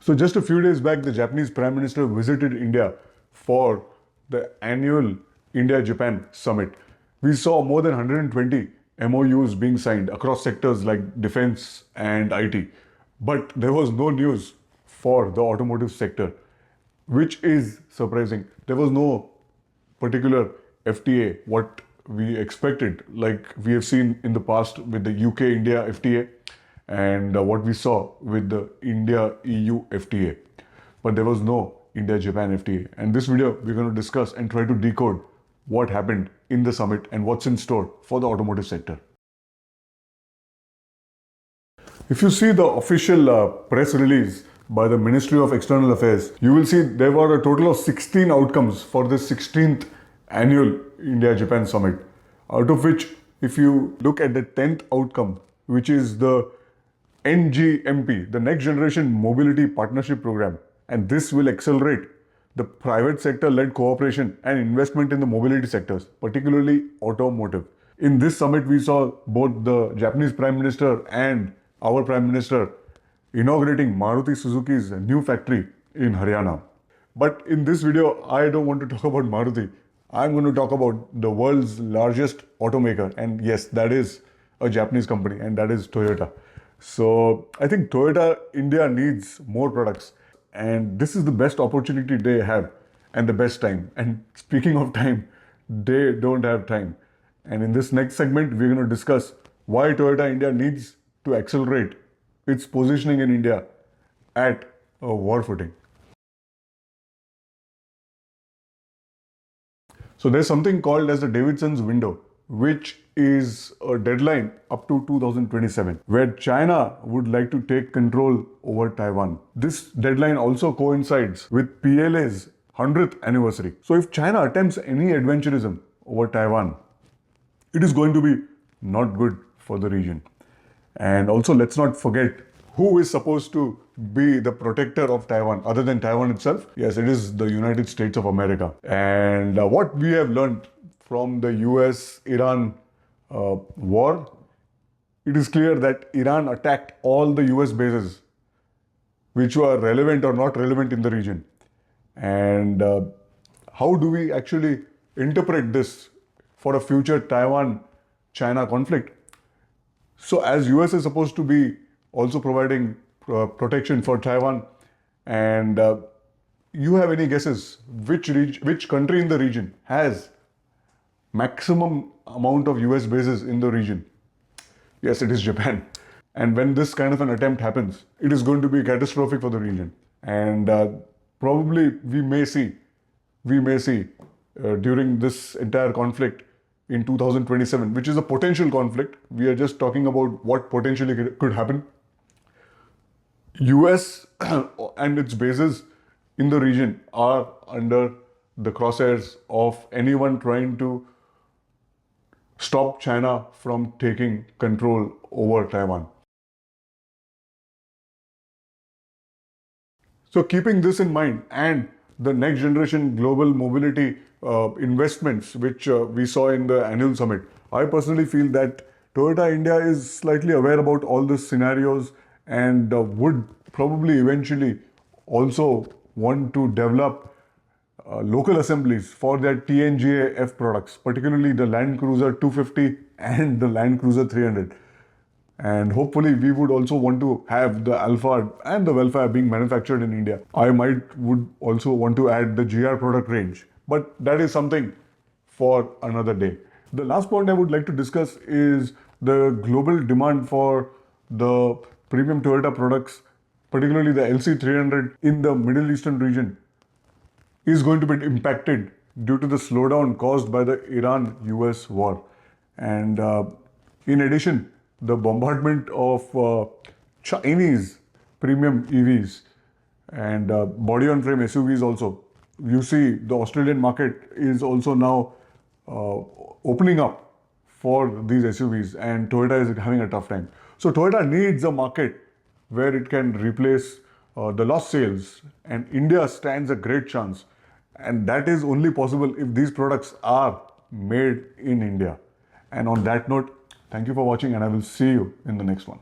So just a few days back, the Japanese Prime Minister visited India for the annual India-Japan Summit. We saw more than 120 MOUs being signed across sectors like defense and IT. But there was no news for the automotive sector, which is surprising. There was no particular FTA, what we expected, like we have seen in the past with the UK-India FTA and what we saw with the India-EU FTA. But there was no India-Japan FTA. And this video, we're going to discuss and try to decode what happened in the summit and what's in store for the automotive sector. If you see the official press release by the Ministry of External Affairs, you will see there were a total of 16 outcomes for this 16th annual India-Japan Summit, out of which, if you look at the 10th outcome, which is the NGMP, the Next Generation Mobility Partnership Program, and this will accelerate the private sector-led cooperation and investment in the mobility sectors, particularly automotive. In this summit, we saw both the Japanese Prime Minister and our Prime Minister inaugurating Maruti Suzuki's new factory in Haryana. But in this video, I don't want to talk about Maruti. I'm going to talk about the world's largest automaker. And yes, that is a Japanese company, and that is Toyota. So I think Toyota India needs more products. And this is the best opportunity they have and the best time. And speaking of time, they don't have time. And in this next segment, we're going to discuss why Toyota India needs to accelerate its positioning in India at a war footing. So there's something called as the Davidsons Window, which is a deadline up to 2027, where China would like to take control over Taiwan. This deadline also coincides with PLA's 100th anniversary. So if China attempts any adventurism over Taiwan, it is going to be not good for the region. And also, let's not forget who is supposed to be the protector of Taiwan other than Taiwan itself. Yes, it is the United States of America. And what we have learned from the US-Iran war, it is clear that Iran attacked all the US bases which were relevant or not relevant in the region. And how do we actually interpret this for a future Taiwan-China conflict? So as US is supposed to be also providing protection for Taiwan, and you have any guesses which country in the region has maximum amount of US bases in the region? Yes, it is Japan. And when this kind of an attempt happens, it is going to be catastrophic for the region. And probably we may see during this entire conflict in 2027, which is a potential conflict. We are just talking about what potentially could happen. US and its bases in the region are under the crosshairs of anyone trying to stop China from taking control over Taiwan. So keeping this in mind, and the next generation global mobility investments which we saw in the annual summit, I personally feel that Toyota India is slightly aware about all these scenarios and would probably eventually also want to develop local assemblies for their NGMP products, particularly the Land Cruiser 250 and the Land Cruiser 300. And hopefully we would also want to have the Alphard and the Velfire being manufactured in India. I would also want to add the GR product range, but that is something for another day. The last point I would like to discuss is the global demand for the premium Toyota products, particularly the LC300 in the Middle Eastern region, is going to be impacted due to the slowdown caused by the Iran-US war. And in addition, the bombardment of Chinese premium EVs and body-on-frame SUVs also. You see, the Australian market is also now opening up for these SUVs, and Toyota is having a tough time. So Toyota needs a market where it can replace the lost sales, and India stands a great chance. And that is only possible if these products are made in India. And on that note, thank you for watching, and I will see you in the next one.